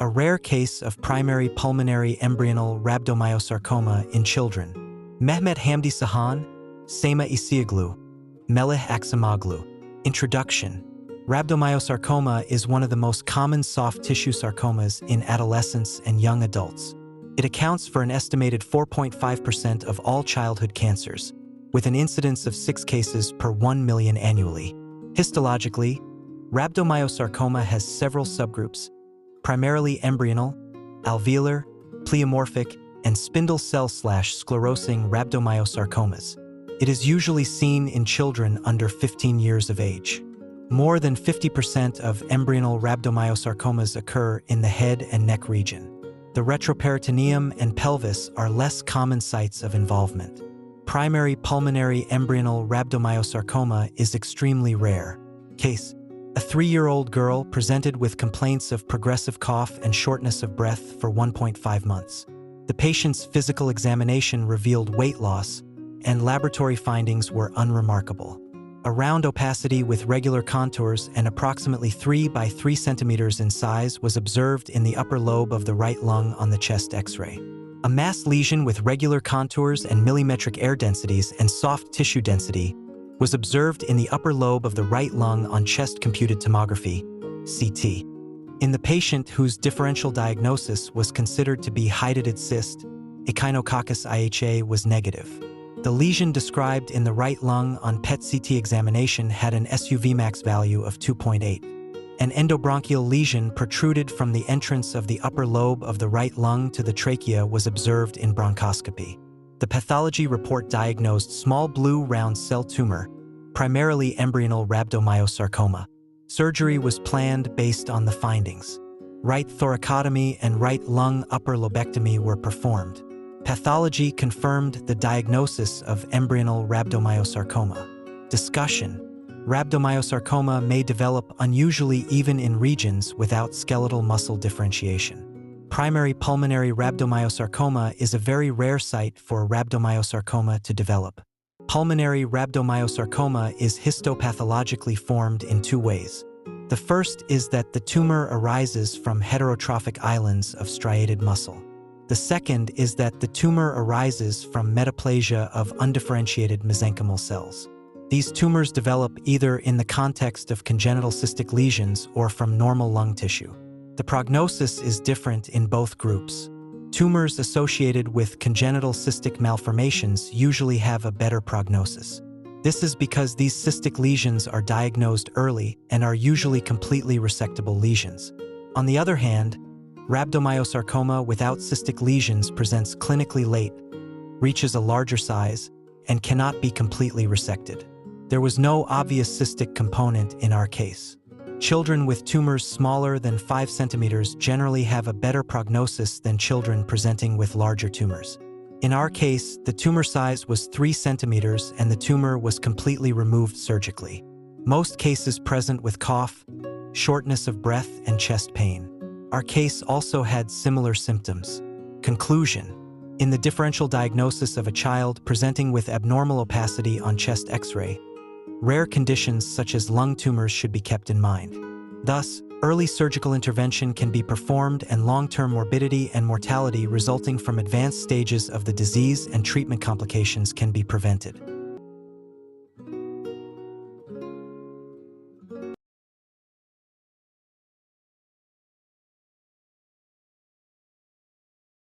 a rare case of primary pulmonary embryonal rhabdomyosarcoma in children. Mehmet Hamdi Sahan, Sema Isioglu, Melih Aksamoglu. Introduction. Rhabdomyosarcoma is one of the most common soft tissue sarcomas in adolescents and young adults. It accounts for an estimated 4.5% of all childhood cancers, with an incidence of 6 cases per 1 million annually. Histologically, rhabdomyosarcoma has several subgroups, primarily embryonal, alveolar, pleomorphic, and spindle cell/sclerosing rhabdomyosarcomas. It is usually seen in children under 15 years of age. More than 50% of embryonal rhabdomyosarcomas occur in the head and neck region. The retroperitoneum and pelvis are less common sites of involvement. Primary pulmonary embryonal rhabdomyosarcoma is extremely rare. Case: a 3-year-old girl presented with complaints of progressive cough and shortness of breath for 1.5 months. The patient's physical examination revealed weight loss, and laboratory findings were unremarkable. A round opacity with regular contours and approximately 3 by 3 centimeters in size was observed in the upper lobe of the right lung on the chest X-ray. A mass lesion with regular contours and millimetric air densities and soft tissue density was observed in the upper lobe of the right lung on chest computed tomography, CT. In the patient whose differential diagnosis was considered to be hydatid cyst, Echinococcus IHA was negative. The lesion described in the right lung on PET-CT examination had an SUVmax value of 2.8. An endobronchial lesion protruded from the entrance of the upper lobe of the right lung to the trachea was observed in bronchoscopy. The pathology report diagnosed small blue round cell tumor, primarily embryonal rhabdomyosarcoma. Surgery was planned based on the findings. Right thoracotomy and right lung upper lobectomy were performed. Pathology confirmed the diagnosis of embryonal rhabdomyosarcoma. Discussion. Rhabdomyosarcoma may develop unusually even in regions without skeletal muscle differentiation. Primary pulmonary rhabdomyosarcoma is a very rare site for rhabdomyosarcoma to develop. Pulmonary rhabdomyosarcoma is histopathologically formed in 2 ways. The first is that the tumor arises from heterotrophic islands of striated muscle. The second is that the tumor arises from metaplasia of undifferentiated mesenchymal cells. These tumors develop either in the context of congenital cystic lesions or from normal lung tissue. The prognosis is different in both groups. Tumors associated with congenital cystic malformations usually have a better prognosis. This is because these cystic lesions are diagnosed early and are usually completely resectable lesions. On the other hand, rhabdomyosarcoma without cystic lesions presents clinically late, reaches a larger size, and cannot be completely resected. There was no obvious cystic component in our case. Children with tumors smaller than 5 centimeters generally have a better prognosis than children presenting with larger tumors. In our case, the tumor size was 3 centimeters and the tumor was completely removed surgically. Most cases present with cough, shortness of breath, and chest pain. Our case also had similar symptoms. Conclusion. In the differential diagnosis of a child presenting with abnormal opacity on chest X-ray, rare conditions such as lung tumors should be kept in mind. Thus, early surgical intervention can be performed and long-term morbidity and mortality resulting from advanced stages of the disease and treatment complications can be prevented.